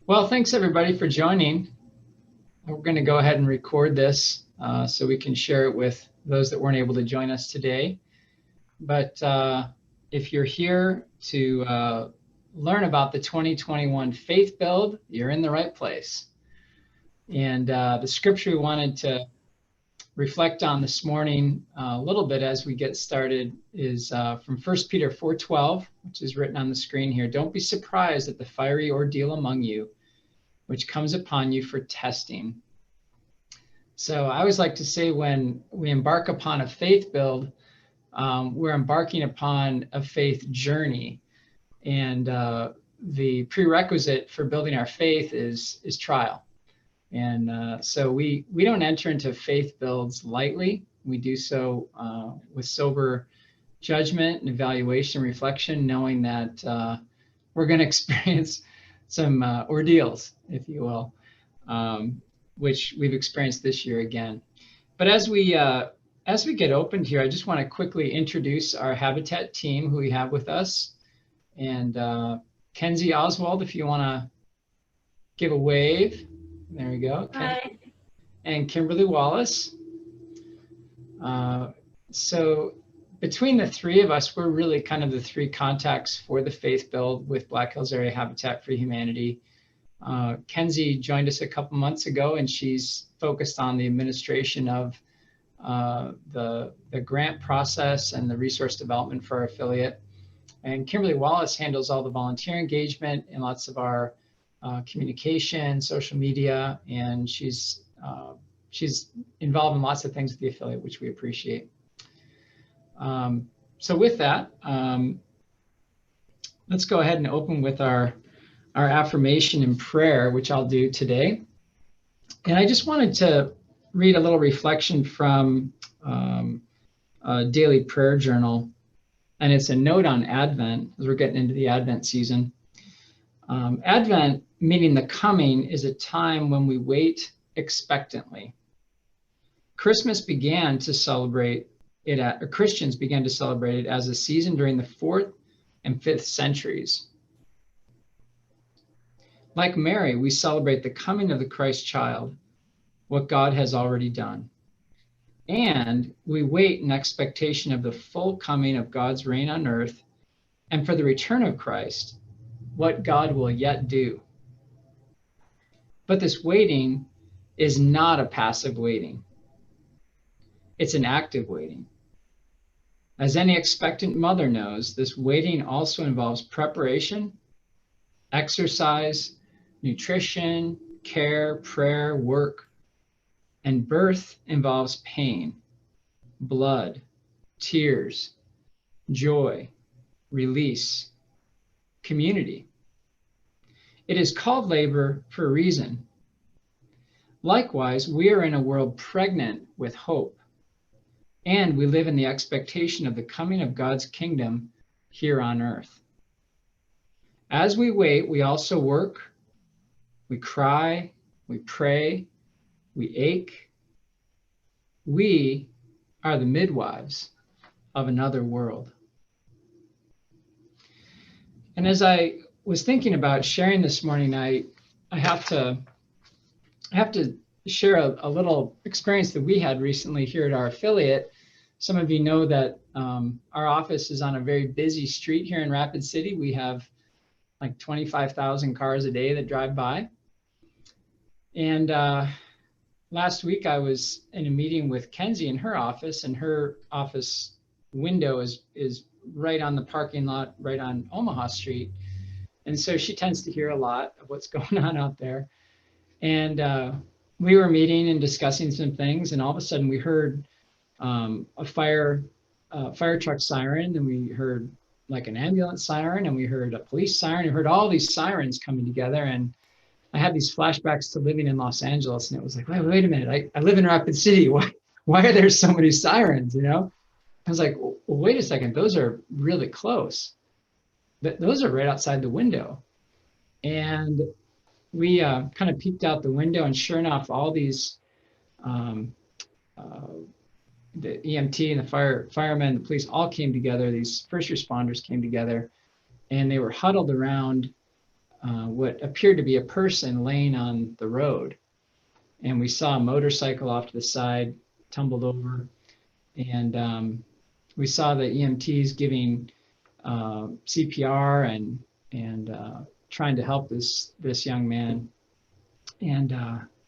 Well, thanks everybody for joining. We're going to go ahead and record this so we can share it with those that weren't able to join us today. But if you're here to learn about the 2021 Faith Build, you're in the right place. And the scripture we wanted to reflect on this morning a little bit as we get started is from 1 Peter 4:12, which is written on the screen here. Don't be surprised at the fiery ordeal among you, which comes upon you for testing. So I always like to say when we embark upon a faith build, we're embarking upon a faith journey. And the prerequisite for building our faith is trial. And so we don't enter into faith builds lightly. We do so with sober judgment and evaluation, reflection, knowing that we're going to experience some ordeals, if you will, which we've experienced this year again. But as we get opened here, I just want to quickly introduce our Habitat team who we have with us. And Kenzie Oswald, if you want to give a wave. There we go. Hi. And Kimberly Wallace. So between the three of us, we're really kind of the three contacts for the Faith Build with Black Hills Area Habitat for Humanity. Kenzie joined us a couple months ago, and she's focused on the administration of the grant process and the resource development for our affiliate. And Kimberly Wallace handles all the volunteer engagement and lots of our communication, social media, and she's involved in lots of things with the affiliate, which we appreciate. So with that, let's go ahead and open with our affirmation and prayer, which I'll do today. And I just wanted to read a little reflection from a daily prayer journal, and it's a note on Advent, as we're getting into the Advent season. Advent, meaning the coming, is a time when we wait expectantly. Christmas began to celebrate it Christians began to celebrate it as a season during the 4th and 5th centuries. Like Mary, we celebrate the coming of the Christ child, what God has already done. And we wait in expectation of the full coming of God's reign on earth and for the return of Christ, what God will yet do. But this waiting is not a passive waiting. It's an active waiting. As any expectant mother knows, this waiting also involves preparation, exercise, nutrition, care, prayer, work, and birth involves pain, blood, tears, joy, release, community. It is called labor for a reason. Likewise, we are in a world pregnant with hope, and we live in the expectation of the coming of God's kingdom here on earth. As we wait, we also work, we cry, we pray, we ache. We are the midwives of another world. And as I was thinking about sharing this morning, I have to share a little experience that we had recently here at our affiliate. Some of you know that our office is on a very busy street here in Rapid City. We have like 25,000 cars a day that drive by. And last week I was in a meeting with Kenzie in her office, and her office window is right on the parking lot, right on Omaha Street. And so she tends to hear a lot of what's going on out there. And we were meeting and discussing some things, and all of a sudden we heard a fire truck siren, and we heard like an ambulance siren, and we heard a police siren. We heard all these sirens coming together, and I had these flashbacks to living in Los Angeles, and it was like, wait a minute, I live in Rapid City. Why are there so many sirens? You know, I was like, well, wait a second, those are really close. Those are right outside the window. And we kind of peeked out the window, and sure enough, all these, the EMT and the firemen, the police all came together. These first responders came together, and they were huddled around what appeared to be a person laying on the road. And we saw a motorcycle off to the side, tumbled over. And we saw the EMTs giving CPR and trying to help this young man. And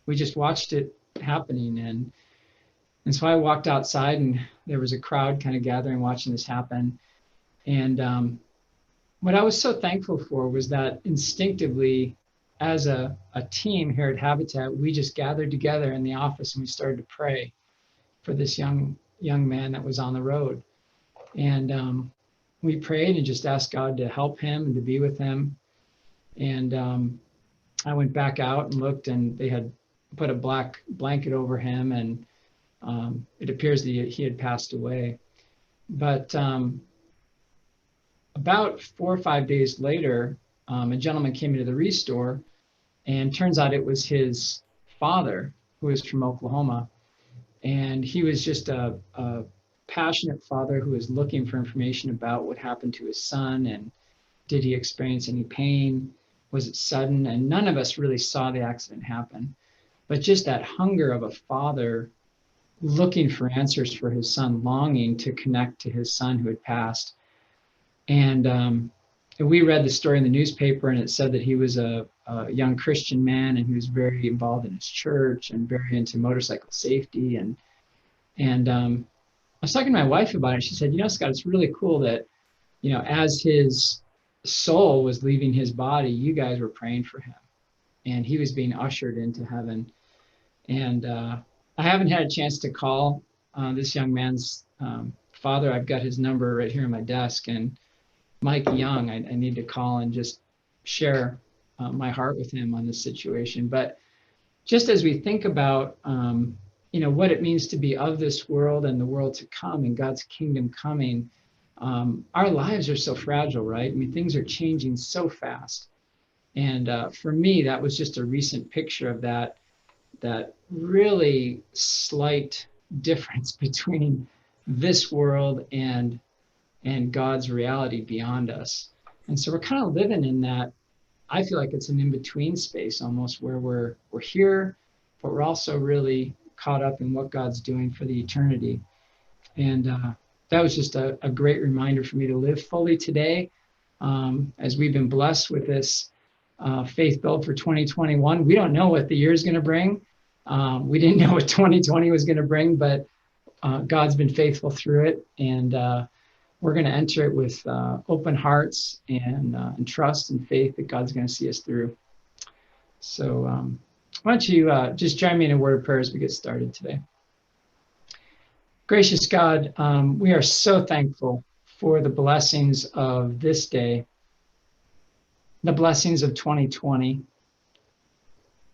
we just watched it happening. And so I walked outside, and there was a crowd kind of gathering, watching this happen. And what I was so thankful for was that instinctively, as a team here at Habitat, we just gathered together in the office and we started to pray for this young man that was on the road. And we prayed and just asked God to help him and to be with him. And I went back out and looked, and they had put a black blanket over him, and it appears that he had passed away. But about 4 or 5 days later, a gentleman came into the restore, and turns out it was his father, who was from Oklahoma. And he was just a passionate father who was looking for information about what happened to his son, and did he experience any pain? Was it sudden? And none of us really saw the accident happen. But just that hunger of a father looking for answers for his son, longing to connect to his son who had passed. And we read the story in the newspaper, and it said that he was a young Christian man, and he was very involved in his church and very into motorcycle safety. And I was talking to my wife about it. She said, Scott, it's really cool that, as his soul was leaving his body, you guys were praying for him, and he was being ushered into heaven. And I haven't had a chance to call this young man's father. I've got his number right here on my desk, and Mike Young, I need to call and just share my heart with him on this situation. But just as we think about, what it means to be of this world and the world to come and God's kingdom coming, our lives are so fragile, right? I mean, things are changing so fast. And for me, that was just a recent picture of that really slight difference between this world and God's reality beyond us. And so we're kind of living in that. I feel like it's an in-between space almost, where we're here, but we're also really caught up in what God's doing for the eternity. And that was just a great reminder for me to live fully today, as we've been blessed with this faith build for 2021. We don't know what the year is going to bring. We didn't know what 2020 was going to bring, but God's been faithful through it. And we're going to enter it with open hearts and trust and faith that God's going to see us through. So why don't you just join me in a word of prayer as we get started today. Gracious God, we are so thankful for the blessings of this day, the blessings of 2020,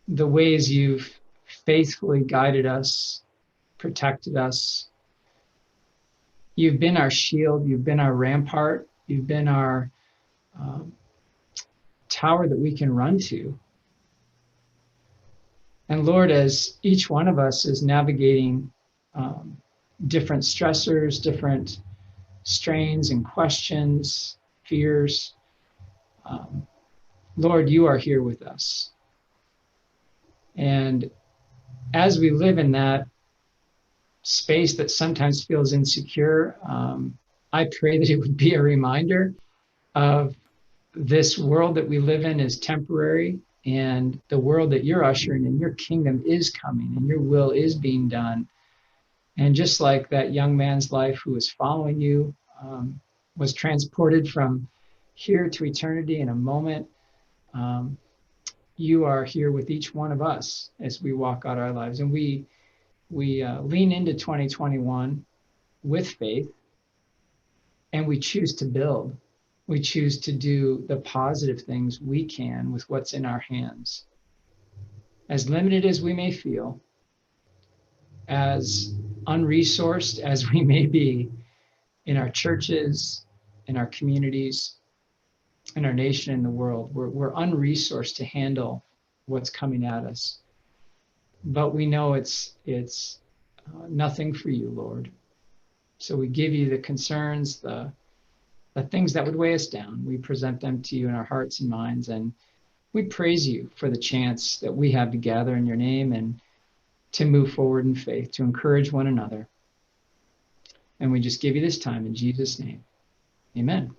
the ways you've faithfully guided us, protected us. You've been our shield. You've been our rampart. You've been our tower that we can run to. And Lord, as each one of us is navigating different stressors, different strains and questions, fears, Lord, you are here with us. And as we live in that space that sometimes feels insecure, I pray that it would be a reminder of this world that we live in is temporary, and the world that you're ushering in, your kingdom is coming, and your will is being done. And just like that young man's life who was following you, was transported from here to eternity in a moment, you are here with each one of us as we walk out our lives. And we lean into 2021 with faith, and we choose to build. We choose to do the positive things we can with what's in our hands. As limited as we may feel, as unresourced as we may be in our churches, in our communities, in our nation, in the world, we're unresourced to handle what's coming at us. But we know it's nothing for you, Lord. So we give you the concerns, the things that would weigh us down. We present them to you in our hearts and minds, and we praise you for the chance that we have to gather in your name and to move forward in faith, to encourage one another. And we just give you this time in Jesus' name. Amen.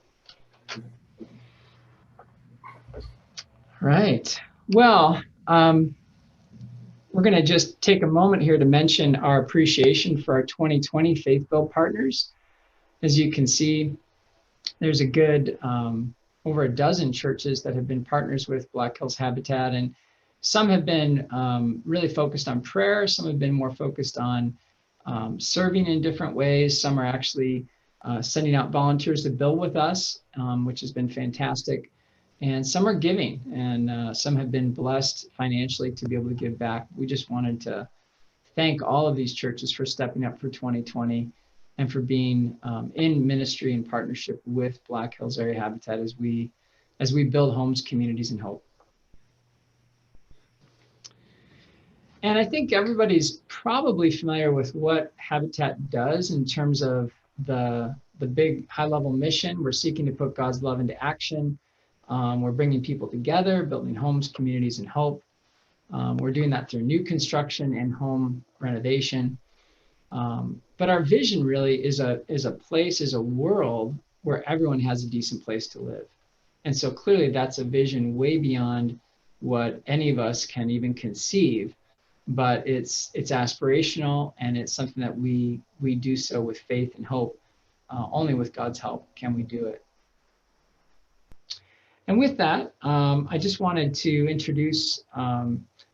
Right. Well, we're going to just take a moment here to mention our appreciation for our 2020 Faith Build partners. As you can see, there's a good over a dozen churches that have been partners with Black Hills Habitat, and some have been really focused on prayer. Some have been more focused on serving in different ways. Some are actually sending out volunteers to build with us, which has been fantastic. And some are giving, and some have been blessed financially to be able to give back. We just wanted to thank all of these churches for stepping up for 2020 and for being in ministry and partnership with Black Hills Area Habitat as we build homes, communities, and hope. And I think everybody's probably familiar with what Habitat does in terms of the big high-level mission. We're seeking to put God's love into action. We're bringing people together, building homes, communities, and hope. We're doing that through new construction and home renovation. But our vision really is a world where everyone has a decent place to live. And so clearly that's a vision way beyond what any of us can even conceive, but it's aspirational, and it's something that we do so with faith and hope. Only with God's help can we do it. And with that, I just wanted to introduce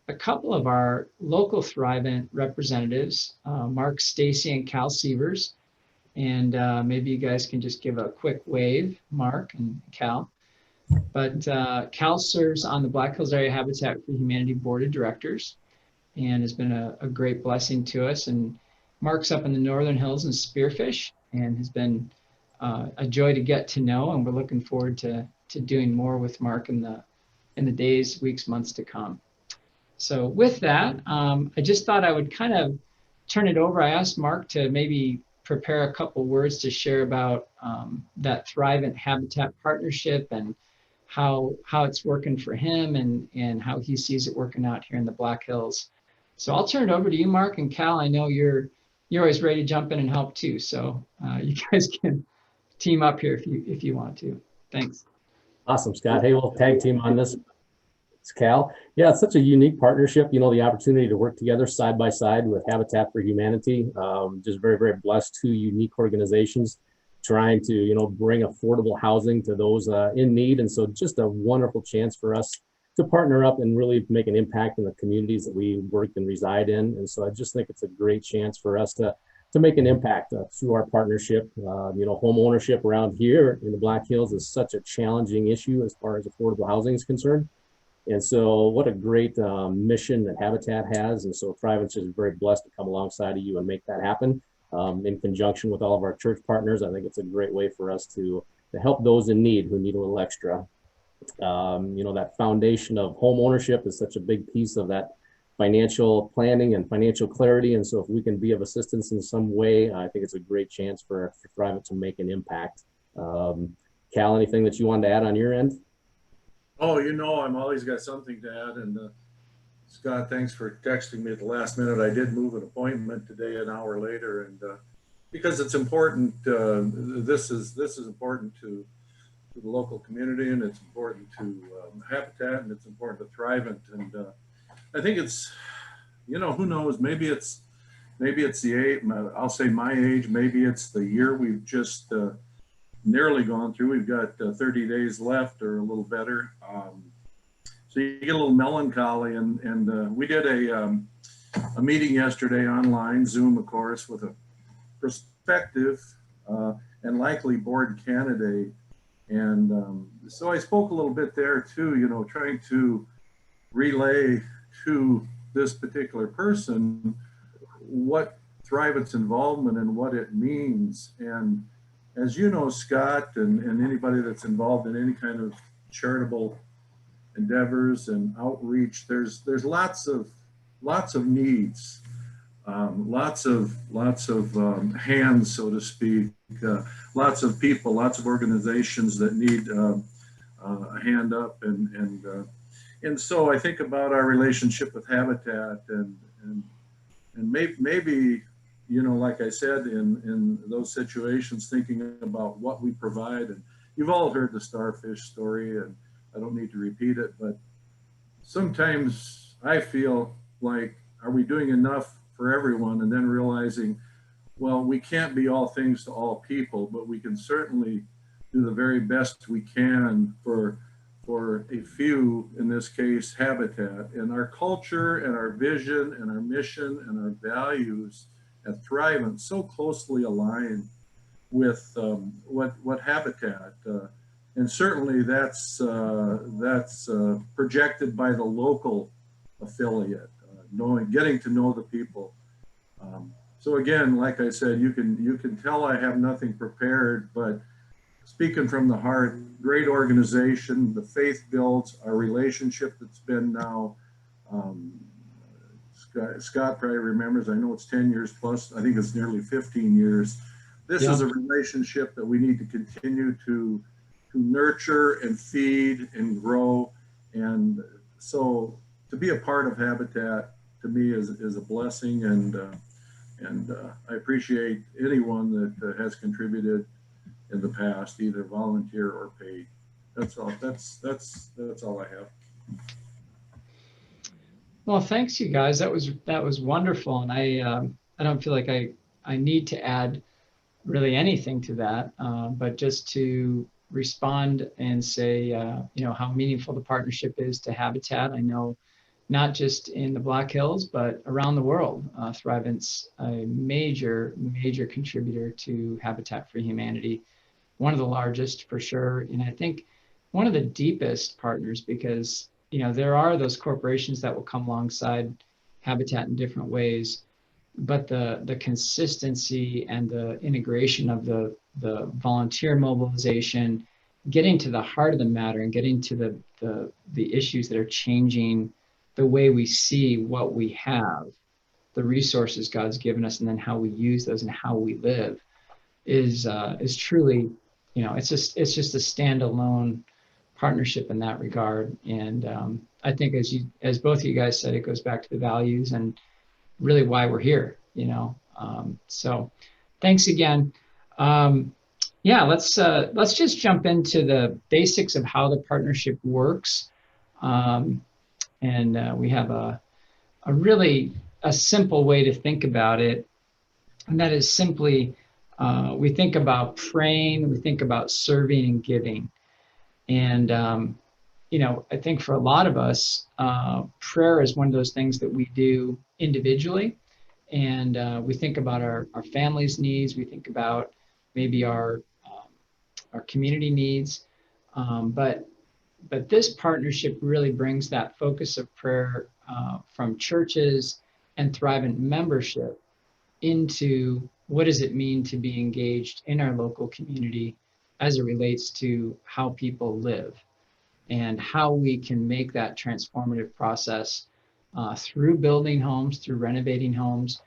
a couple of our local Thrivent representatives, Mark, Stacy, and Cal Sievers. And maybe you guys can just give a quick wave, Mark and Cal. But Cal serves on the Black Hills Area Habitat for Humanity Board of Directors and has been a great blessing to us. And Mark's up in the Northern Hills in Spearfish and has been a joy to get to know. And we're looking forward to doing more with Mark in the days, weeks, months to come. So with that, I just thought I would kind of turn it over. I asked Mark to maybe prepare a couple words to share about that Thrivent Habitat partnership and how it's working for him and how he sees it working out here in the Black Hills. So I'll turn it over to you, Mark, and Cal. I know you're always ready to jump in and help too. So you guys can team up here if you want to. Thanks. Awesome, Scott. Hey, we'll tag team on this. It's Cal. Yeah, it's such a unique partnership. You know, the opportunity to work together side by side with Habitat for Humanity. Just very, very blessed. Two unique organizations trying to, you know, bring affordable housing to those in need. And so just a wonderful chance for us to partner up and really make an impact in the communities that we work and reside in. And so I just think it's a great chance for us to make an impact through our partnership. You know, home ownership around here in the Black Hills is such a challenging issue as far as affordable housing is concerned. And so what a great mission that Habitat has. And so Thrivent's is very blessed to come alongside of you and make that happen in conjunction with all of our church partners. I think it's a great way for us to help those in need who need a little extra. You know, that foundation of home ownership is such a big piece of that financial planning and financial clarity. And so if we can be of assistance in some way, I think it's a great chance for Thrivent to make an impact. Cal, anything that you wanted to add on your end? Oh, you know, I'm always got something to add. And Scott, thanks for texting me at the last minute. I did move an appointment today an hour later, and because it's important. This is important to the local community, and it's important to Habitat, and it's important to Thrivent. And I think it's, you know, who knows? Maybe it's the age. I'll say my age. Maybe it's the year we've just nearly gone through. We've got 30 days left, or a little better. So you get a little melancholy, and we did a meeting yesterday online, Zoom, of course, with a prospective and likely board candidate. And so I spoke a little bit there too, you know, trying to relay to this particular person what Thrivent's involvement and what it means. And as you know, Scott, and anybody that's involved in any kind of charitable endeavors and outreach, there's lots of needs, lots of hands, so to speak, lots of people, lots of organizations that need a hand up, and and so I think about our relationship with Habitat, and maybe, you know, like I said, in those situations, thinking about what we provide. And you've all heard the starfish story, and I don't need to repeat it, but sometimes I feel like, are we doing enough for everyone? And then realizing, well, we can't be all things to all people, but we can certainly do the very best we can for a few, in this case, Habitat. And our culture and our vision and our mission and our values at Thrivent so closely align with what Habitat, and certainly that's projected by the local affiliate, getting to know the people. So again, like I said, you can tell I have nothing prepared, but speaking from the heart, great organization. The faith builds our relationship that's been now, Scott probably remembers, I know it's 10 years plus, I think it's nearly 15 years. This is a relationship that we need to continue to nurture and feed and grow. And so to be a part of Habitat, to me, is a blessing, and I appreciate anyone that has contributed in the past, either volunteer or paid. That's all. That's all I have. Well, thanks, you guys. That was wonderful, and I don't feel like I need to add really anything to that, but just to respond and say, you know, how meaningful the partnership is to Habitat. I know not just in the Black Hills, but around the world, Thrivent's a major contributor to Habitat for Humanity. One of the largest for sure, and I think one of the deepest partners, because, you know, there are those corporations that will come alongside Habitat in different ways, but the consistency and the integration of the volunteer mobilization, getting to the heart of the matter and getting to the issues that are changing the way we see what we have, the resources God's given us, and then how we use those and how we live is truly, you know, it's just a standalone partnership in that regard. And I think as both of you guys said, it goes back to the values and really why we're here, you know. So thanks again. Yeah, let's just jump into the basics of how the partnership works. And we have a really simple way to think about it, and that is simply we think about praying, we think about serving and giving. And you know, I think for a lot of us, prayer is one of those things that we do individually, and we think about our family's needs, we think about maybe our community needs, but this partnership really brings that focus of prayer from churches and Thrivent membership into what does it mean to be engaged in our local community as it relates to how people live and how we can make that transformative process through building homes, through renovating homes.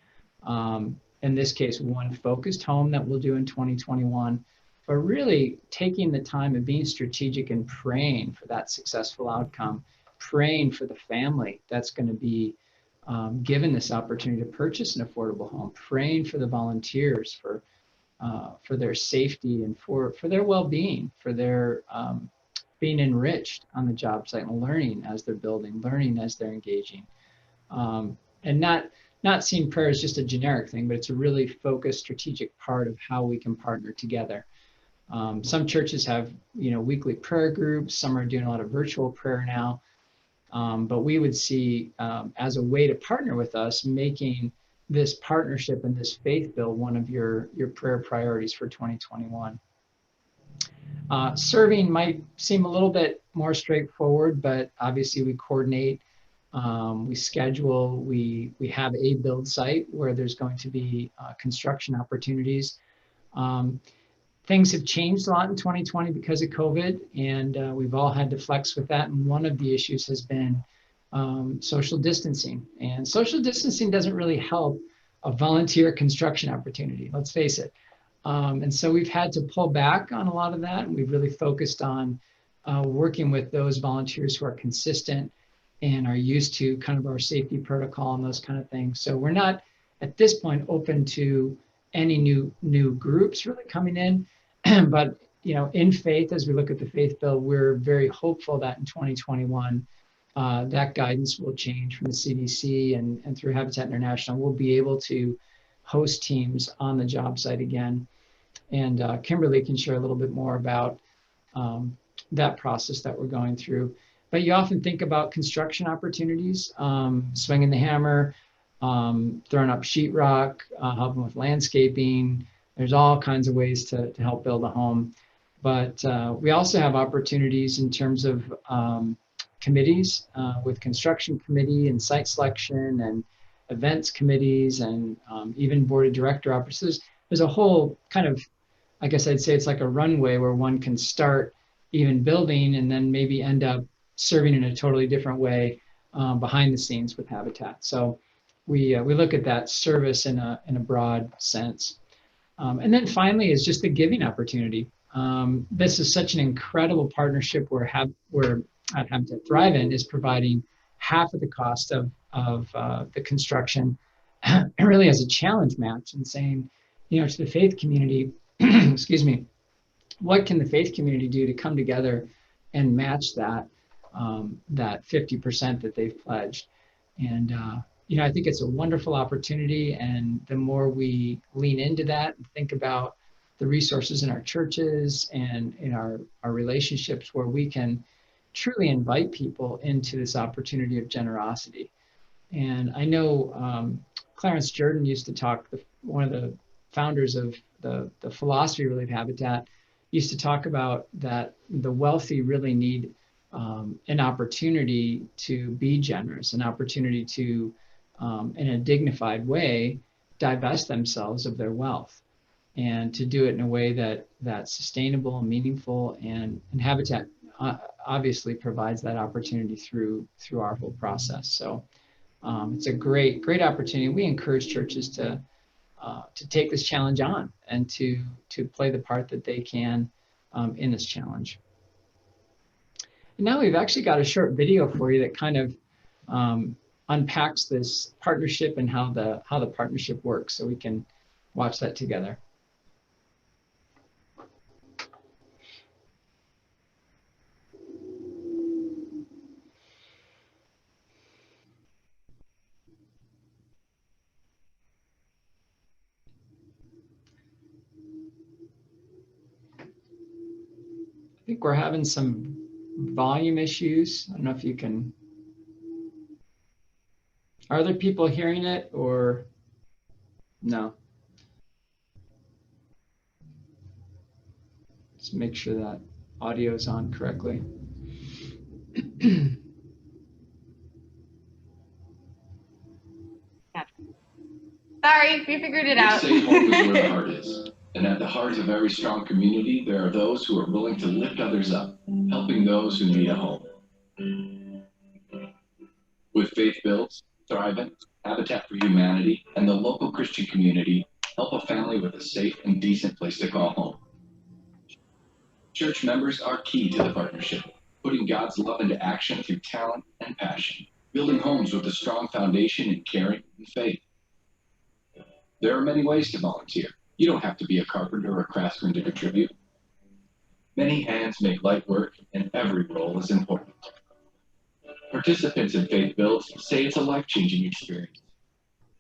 In this case, one focused home that we'll do in 2021. But really taking the time and being strategic and praying for that successful outcome, praying for the family that's going to be given this opportunity to purchase an affordable home, praying for the volunteers for their safety and for their well-being, for their being enriched on the job site and learning as they're building, learning as they're engaging, and not seeing prayer as just a generic thing, but it's a really focused, strategic part of how we can partner together. Some churches have, you know, weekly prayer groups. Some are doing a lot of virtual prayer now. But we would see as a way to partner with us, making this partnership and this faith build one of your prayer priorities for 2021. Serving might seem a little bit more straightforward, but obviously we coordinate, we schedule, we have a build site where there's going to be construction opportunities. Things have changed a lot in 2020 because of COVID, and we've all had to flex with that. And one of the issues has been social distancing. And social distancing doesn't really help a volunteer construction opportunity, let's face it. And so we've had to pull back on a lot of that, and we've really focused on working with those volunteers who are consistent and are used to kind of our safety protocol and those kind of things. So we're not at this point open to any new groups really coming in, but in faith, as we look at the faith bill, we're very hopeful that in 2021, that guidance will change from the CDC and through Habitat International. We'll be able to host teams on the job site again. And Kimberly can share a little bit more about that process that we're going through. But you often think about construction opportunities, swinging the hammer, throwing up sheetrock, helping with landscaping. There's all kinds of ways to help build a home. But we also have opportunities in terms of committees with construction committee and site selection and events committees and even board of director offices. There's a whole kind of, I guess I'd say it's like a runway where one can start even building and then maybe end up serving in a totally different way behind the scenes with Habitat. So we look at that service in a broad sense. And then finally is just the giving opportunity. This is such an incredible partnership where Habitat Thrivent is providing half of the cost of the construction, really as a challenge match, and saying, to the faith community, excuse me, what can the faith community do to come together and match that 50% that they've pledged? And I think it's a wonderful opportunity, and the more we lean into that and think about the resources in our churches and in our relationships where we can truly invite people into this opportunity of generosity. And I know Clarence Jordan used to talk, one of the founders of the philosophy really of Habitat, used to talk about that the wealthy really need an opportunity to be generous, an opportunity to, in a dignified way, divest themselves of their wealth, and to do it in a way that's sustainable and meaningful. And Habitat obviously provides that opportunity through our whole process. So it's a great opportunity. We encourage churches to take this challenge on and to play the part that they can in this challenge. And now we've actually got a short video for you that kind of unpacks this partnership and how the partnership works, so we can watch that together. I think we're having some volume issues. I don't know if you can. Are other people hearing it or no? Let's make sure that audio is on correctly. Sorry, we figured it out. Safe home is where the heart is. And at the heart of every strong community, there are those who are willing to lift others up, helping those who need a home. With Faith Builds, Thrivent, Habitat for Humanity, and the local Christian community, help a family with a safe and decent place to call home. Church members are key to the partnership, putting God's love into action through talent and passion, building homes with a strong foundation in caring and faith. There are many ways to volunteer. You don't have to be a carpenter or a craftsman to contribute. Many hands make light work, and every role is important. Participants in Faith Builds say it's a life-changing experience.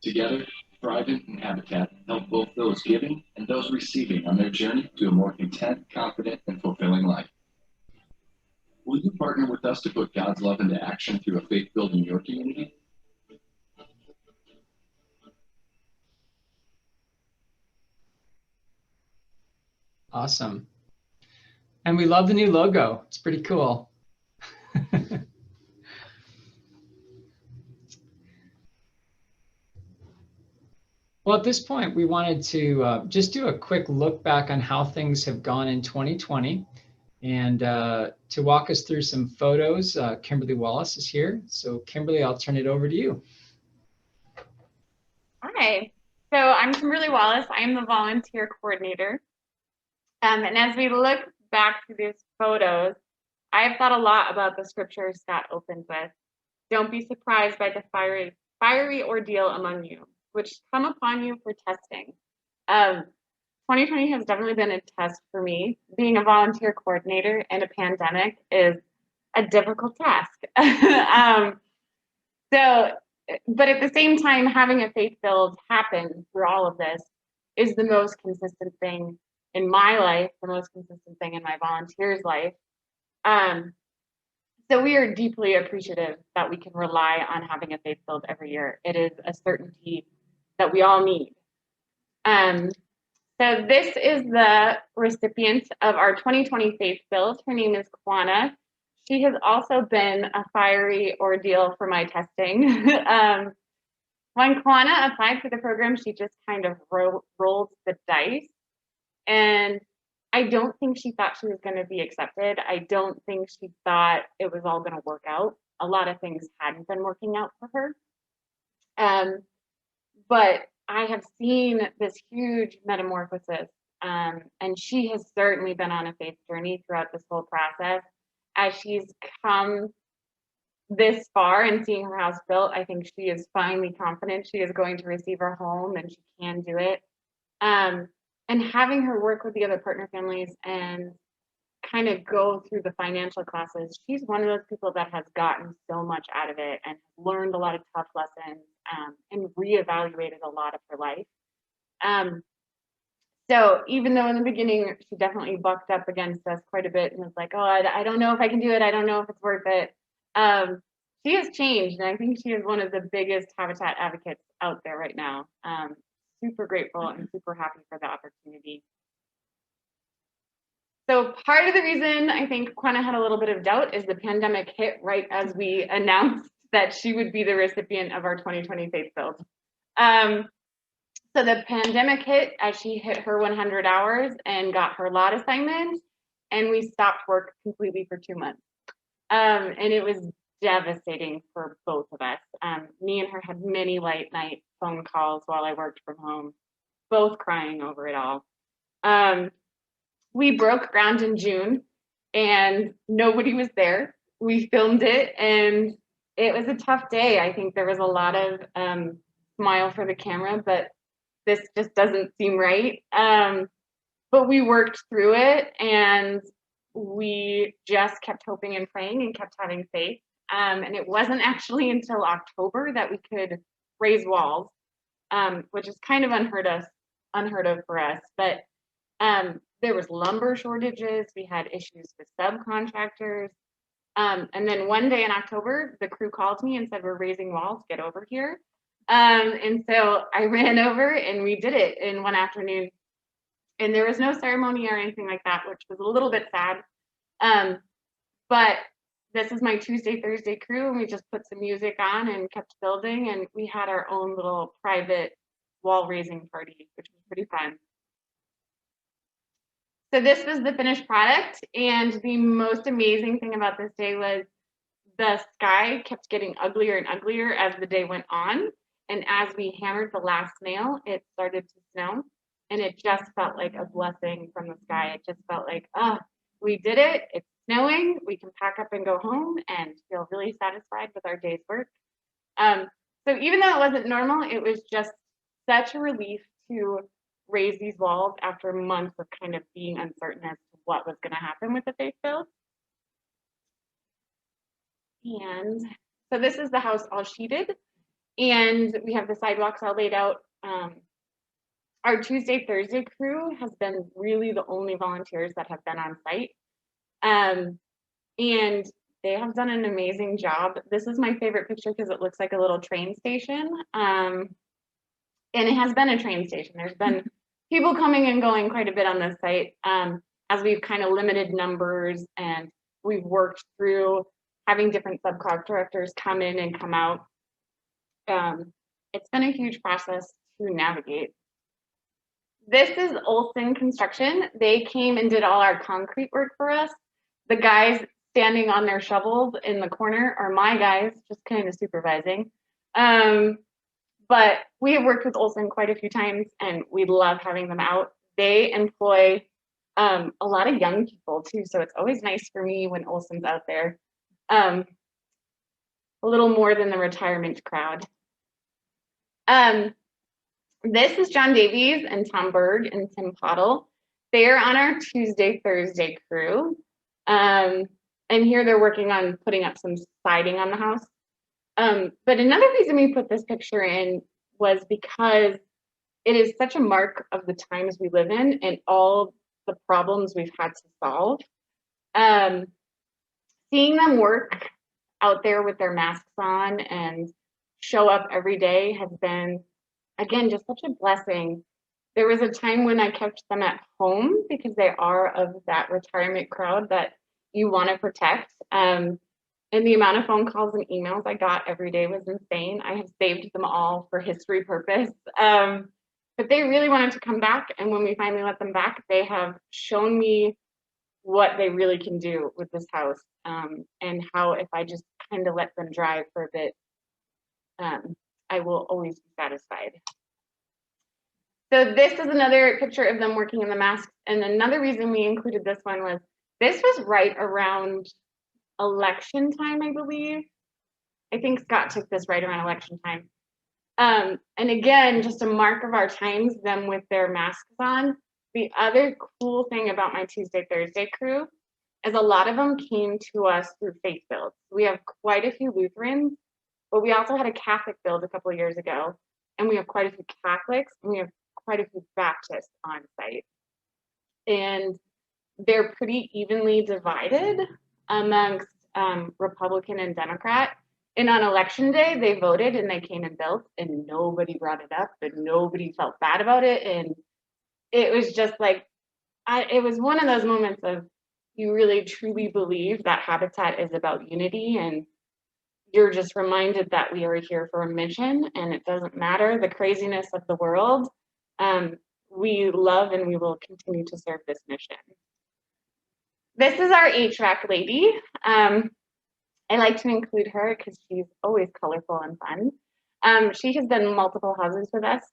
Together, Thrivent and Habitat help both those giving and those receiving on their journey to a more content, confident, and fulfilling life. Will you partner with us to put God's love into action through a faith build in your community? Awesome. And we love the new logo. It's pretty cool. Well, at this point, we wanted to just do a quick look back on how things have gone in 2020. And to walk us through some photos, Kimberly Wallace is here. So Kimberly, I'll turn it over to you. Hi, so I'm Kimberly Wallace. I am the volunteer coordinator. And as we look back through these photos, I have thought a lot about the scripture Scott opened with. Don't be surprised by the fiery ordeal among you, which come upon you for testing. 2020 has definitely been a test for me. Being a volunteer coordinator in a pandemic is a difficult task. But at the same time, having a faith build happen through all of this is the most consistent thing in my life, the most consistent thing in my volunteers' life. So we are deeply appreciative that we can rely on having a faith build every year. It is a certainty that we all need. So this is the recipient of our 2020 faith build. Her name is Kwana. She has also been a fiery ordeal for my testing. When Kwana applied for the program, she just kind of rolled the dice. And I don't think she thought she was going to be accepted. I don't think she thought it was all going to work out. A lot of things hadn't been working out for her. But I have seen this huge metamorphosis, and she has certainly been on a faith journey throughout this whole process. As she's come this far and seeing her house built, I think she is finally confident she is going to receive her home and she can do it. And having her work with the other partner families and kind of go through the financial classes, she's one of those people that has gotten so much out of it and learned a lot of tough lessons and reevaluated a lot of her life. So even though in the beginning she definitely bucked up against us quite a bit and was like, oh, I don't know if I can do it. I don't know if it's worth it. She has changed, and I think she is one of the biggest Habitat advocates out there right now. Super grateful and super happy for the opportunity. So part of the reason I think Kwana had a little bit of doubt is the pandemic hit right as we announced that she would be the recipient of our 2020 faith build. So the pandemic hit as she hit her 100 hours and got her lot assignment, and we stopped work completely for 2 months. And it was devastating for both of us. Me and her had many late night phone calls while I worked from home, both crying over it all. We broke ground in June and nobody was there. We filmed it and it was a tough day. I think there was a lot of smile for the camera, but this just doesn't seem right. But we worked through it and we just kept hoping and praying and kept having faith. And it wasn't actually until October that we could raise walls, which is kind of unheard of for us. But there was lumber shortages. We had issues with subcontractors. And then one day in October, the crew called me and said, we're raising walls, get over here. And so I ran over and we did it in one afternoon. And there was no ceremony or anything like that, which was a little bit sad. But this is my Tuesday, Thursday crew, and we just put some music on and kept building, and we had our own little private wall raising party, which was pretty fun. So this was the finished product, and the most amazing thing about this day was the sky kept getting uglier and uglier as the day went on, and as we hammered the last nail, it started to snow, and it just felt like a blessing from the sky. It just felt like, oh, we did it, it's snowing, we can pack up and go home and feel really satisfied with our day's work. So even though it wasn't normal, it was just such a relief to raise these walls after months of kind of being uncertain as to what was going to happen with the faith build. And so this is the house all sheeted, and we have the sidewalks all laid out. Our Tuesday, Thursday crew has been really the only volunteers that have been on site. And they have done an amazing job. This is my favorite picture because it looks like a little train station. And it has been a train station. There's been people coming and going quite a bit on this site as we've kind of limited numbers and we've worked through having different subcontractors come in and come out. It's been a huge process to navigate. This is Olson Construction. They came and did all our concrete work for us. The guys standing on their shovels in the corner are my guys, just kind of supervising. But we have worked with Olson quite a few times and we love having them out. They employ a lot of young people too, so it's always nice for me when Olson's out there. a little more than the retirement crowd. This is John Davies and Tom Berg and Tim Pottle. They are on our Tuesday, Thursday crew. And here they're working on putting up some siding on the house. But another reason we put this picture in was because it is such a mark of the times we live in and all the problems we've had to solve. Seeing them work out there with their masks on and show up every day has been, again, just such a blessing. There was a time when I kept them at home because they are of that retirement crowd that you want to protect. And the amount of phone calls and emails I got every day was insane. I have saved them all for history purpose. But they really wanted to come back. And when we finally let them back, they have shown me what they really can do with this house, and how if I just kind of let them drive for a bit, I will always be satisfied. So this is another picture of them working in the masks. And another reason we included this one was this was right around election time, I believe. I think Scott took this right around election time. And again, just a mark of our times, them with their masks on. The other cool thing about my Tuesday, Thursday crew is a lot of them came to us through faith builds. We have quite a few Lutherans, but we also had a Catholic build a couple of years ago, and we have quite a few Catholics, and we have quite a few Baptists on site. And they're pretty evenly divided amongst Republican and Democrat. And on election day, they voted and they came and built, and nobody brought it up, and nobody felt bad about it. And it was just like, it was one of those moments of you really truly believe that Habitat is about unity, and you're just reminded that we are here for a mission, and it doesn't matter the craziness of the world. We love and we will continue to serve this mission. This is our HVAC lady. I like to include her because she's always colorful and fun. She has done multiple houses with us.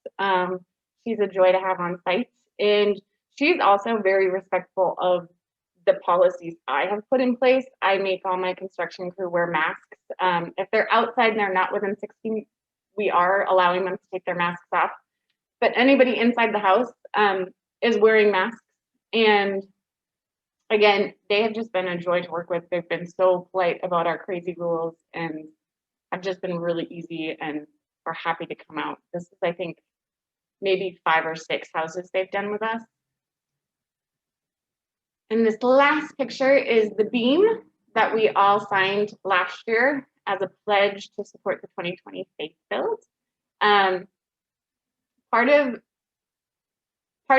She's a joy to have on site, and she's also very respectful of the policies I have put in place. I make all my construction crew wear masks. If they're outside and they're not within 6 feet, we are allowing them to take their masks off. But anybody inside the house is wearing masks. And again, they have just been a joy to work with. They've been so polite about our crazy rules and have just been really easy and are happy to come out. This is, I think, maybe 5 or 6 houses they've done with us. And this last picture is the beam that we all signed last year as a pledge to support the 2020 faith build. Part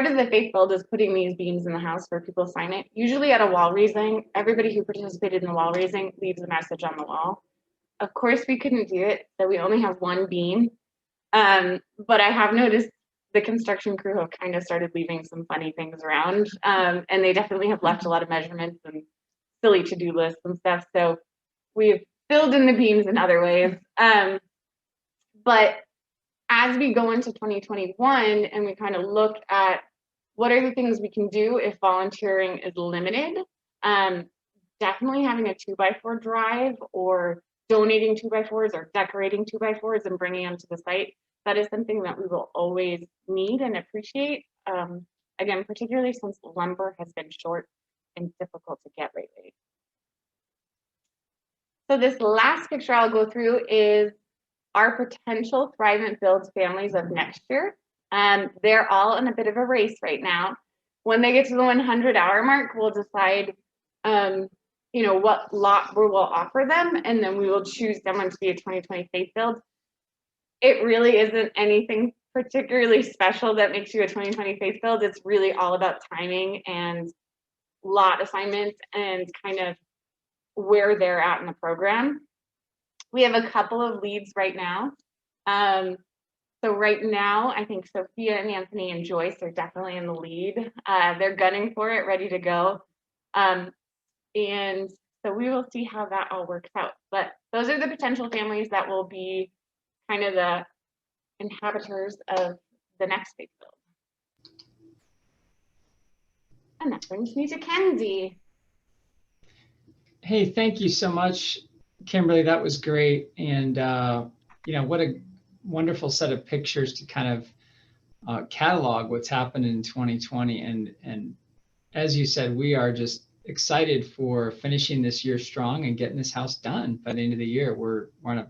of the faith build is putting these beams in the house where people sign it. Usually at a wall raising, everybody who participated in the wall raising leaves a message on the wall. Of course, we couldn't do it, so we only have 1 beam. But I have noticed the construction crew have kind of started leaving some funny things around, and they definitely have left a lot of measurements and silly to-do lists and stuff. So we've filled in the beams in other ways. But as we go into 2021 and we kind of look at what are the things we can do if volunteering is limited, definitely having a 2x4 drive or donating 2x4s or decorating 2x4s and bringing them to the site, that is something that we will always need and appreciate. Again, particularly since lumber has been short and difficult to get lately. So this last picture I'll go through is our potential Thrivent Builds families of next year. They're all in a bit of a race right now. When they get to the 100-hour mark, we'll decide what lot we will offer them, and then we will choose someone to be a 2020 faith build. It really isn't anything particularly special that makes you a 2020 faith build. It's really all about timing and lot assignments and kind of where they're at in the program. We have a couple of leads right now. So right now, I think Sophia and Anthony and Joyce are definitely in the lead. They're gunning for it, ready to go. And so we will see how that all works out. But those are the potential families that will be kind of the inhabitants of the next faith build. And that brings me to Kenzie. Hey, thank you so much, Kimberly, that was great. And, what a wonderful set of pictures to kind of catalog what's happened in 2020. And as you said, we are just excited for finishing this year strong and getting this house done by the end of the year. We're on a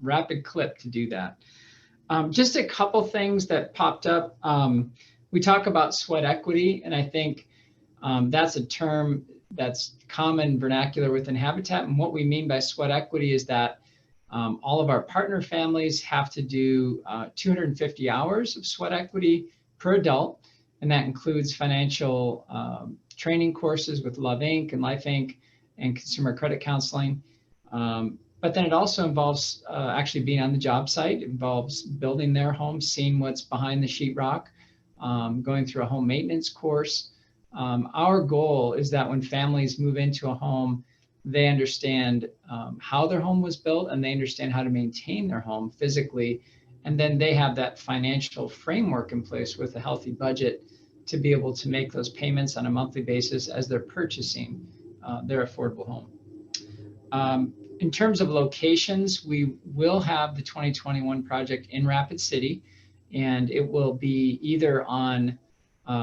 rapid clip to do that. Just a couple things that popped up. We talk about sweat equity, and I think that's a term that's common vernacular within Habitat. And what we mean by sweat equity is that all of our partner families have to do 250 hours of sweat equity per adult. And that includes financial training courses with Love Inc. and Life Inc. and consumer credit counseling. But then it also involves actually being on the job site. It involves building their home, seeing what's behind the sheetrock, going through a home maintenance course. Our goal is that when families move into a home, they understand how their home was built and they understand how to maintain their home physically. And then they have that financial framework in place with a healthy budget to be able to make those payments on a monthly basis as they're purchasing their affordable home. In terms of locations, we will have the 2021 project in Rapid City, and it will be either on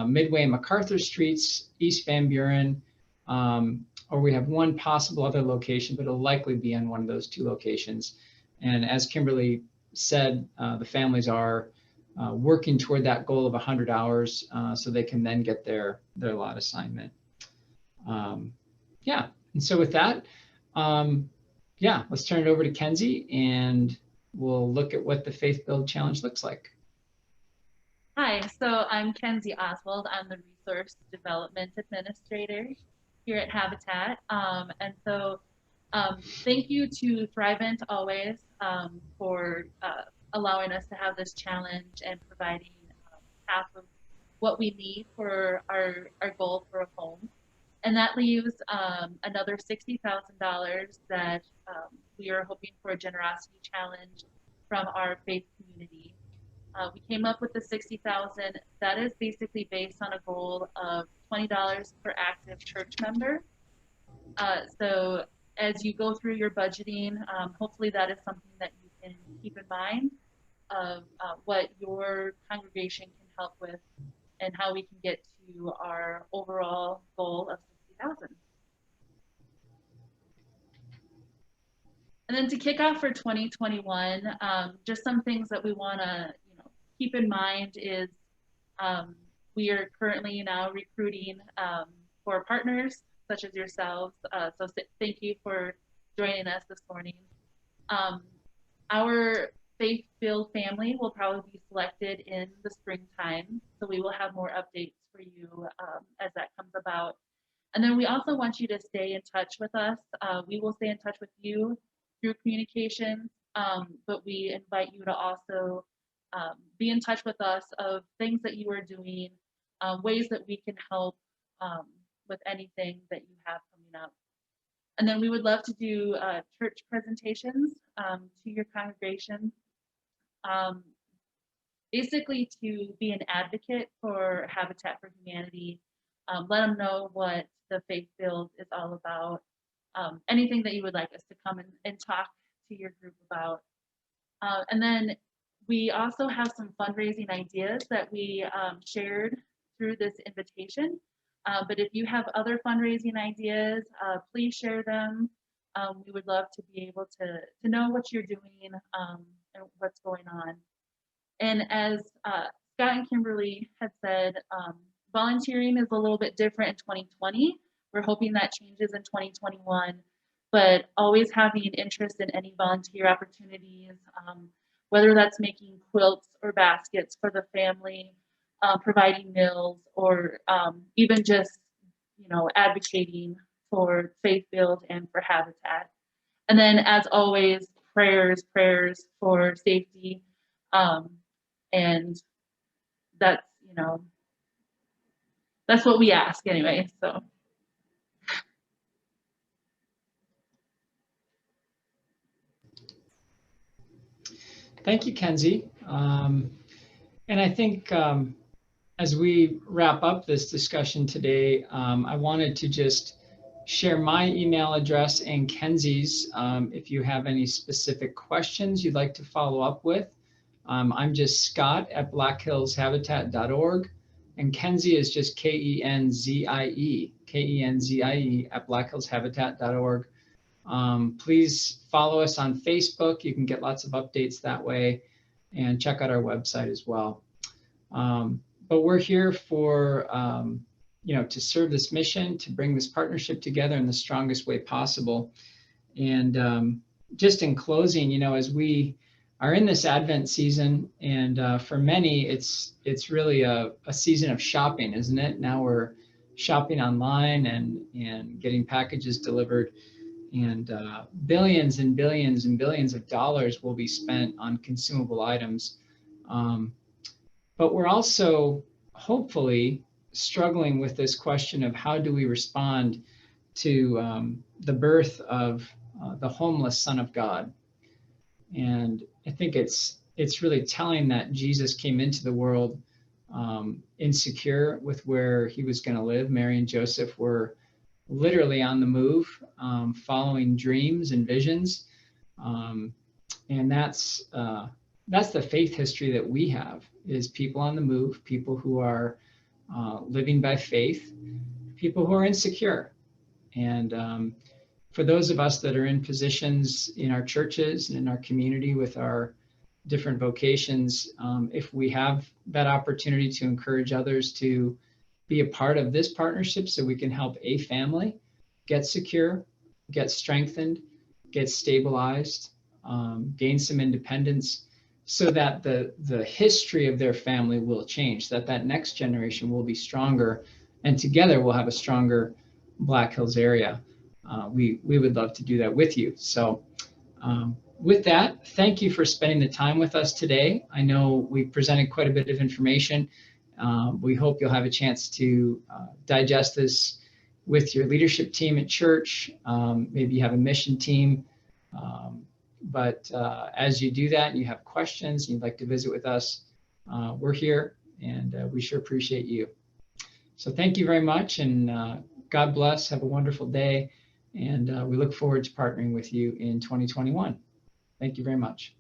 Midway and MacArthur Streets, East Van Buren, or we have one possible other location, but it'll likely be in one of those two locations. And as Kimberly said, the families are working toward that goal of 100 hours so they can then get their lot assignment. Yeah, and so with that, let's turn it over to Kenzie and we'll look at what the Faith Build Challenge looks like. Hi, so I'm Kenzie Oswald. I'm the Resource Development Administrator here at Habitat. Thank you to Thrivent always for allowing us to have this challenge and providing half of what we need for our goal for a home. And that leaves another $60,000 that we are hoping for a generosity challenge from our faith community. We came up with the $60,000. That is basically based on a goal of $20 per active church member. So as you go through your budgeting, hopefully that is something that you can keep in mind of what your congregation can help with and how we can get to our overall goal of $60,000. And then to kick off for 2021, just some things that we want to keep in mind is we are currently now recruiting for partners such as yourselves. So thank you for joining us this morning. Our Faith Build family will probably be selected in the springtime. So we will have more updates for you as that comes about. And then we also want you to stay in touch with us. We will stay in touch with you through communication, but we invite you to also be in touch with us of things that you are doing, ways that we can help with anything that you have coming up. And then we would love to do church presentations to your congregation, basically to be an advocate for Habitat for Humanity. Let them know what the Faith Build is all about, anything that you would like us to come and talk to your group about. And then we also have some fundraising ideas that we shared through this invitation. But if you have other fundraising ideas, please share them. We would love to be able to know what you're doing and what's going on. And as Scott and Kimberly had said, volunteering is a little bit different in 2020. We're hoping that changes in 2021, but always having interest in any volunteer opportunities, whether that's making quilts or baskets for the family, providing meals, or even just, advocating for Faith Build and for Habitat. And then, as always, prayers for safety, and that's what we ask anyway. So. Thank you, Kenzie. And I think as we wrap up this discussion today, I wanted to just share my email address and Kenzie's if you have any specific questions you'd like to follow up with. I'm just scott@blackhillshabitat.org, and Kenzie is just Kenzie, Kenzie at blackhillshabitat.org. Please follow us on Facebook. You can get lots of updates that way, and check out our website as well. But we're here for, to serve this mission, to bring this partnership together in the strongest way possible. And just in closing, as we are in this Advent season, and for many, it's really a season of shopping, isn't it? Now we're shopping online and getting packages delivered, and billions and billions and billions of dollars will be spent on consumable items. But we're also hopefully struggling with this question of how do we respond to the birth of the homeless Son of God. And I think it's really telling that Jesus came into the world insecure with where he was going to live. Mary and Joseph were literally on the move, following dreams and visions. And that's the faith history that we have, is people on the move, people who are living by faith, people who are insecure. And for those of us that are in positions in our churches and in our community with our different vocations, if we have that opportunity to encourage others to be a part of this partnership so we can help a family get secure, get strengthened, get stabilized, gain some independence, so that the history of their family will change, that next generation will be stronger, and together we'll have a stronger Black Hills area. We would love to do that with you. So with that, thank you for spending the time with us today. I know we presented quite a bit of information. We hope you'll have a chance to digest this with your leadership team at church. Maybe you have a mission team. But as you do that and you have questions and you'd like to visit with us, we're here, and we sure appreciate you. So thank you very much, and God bless. Have a wonderful day, and we look forward to partnering with you in 2021. Thank you very much.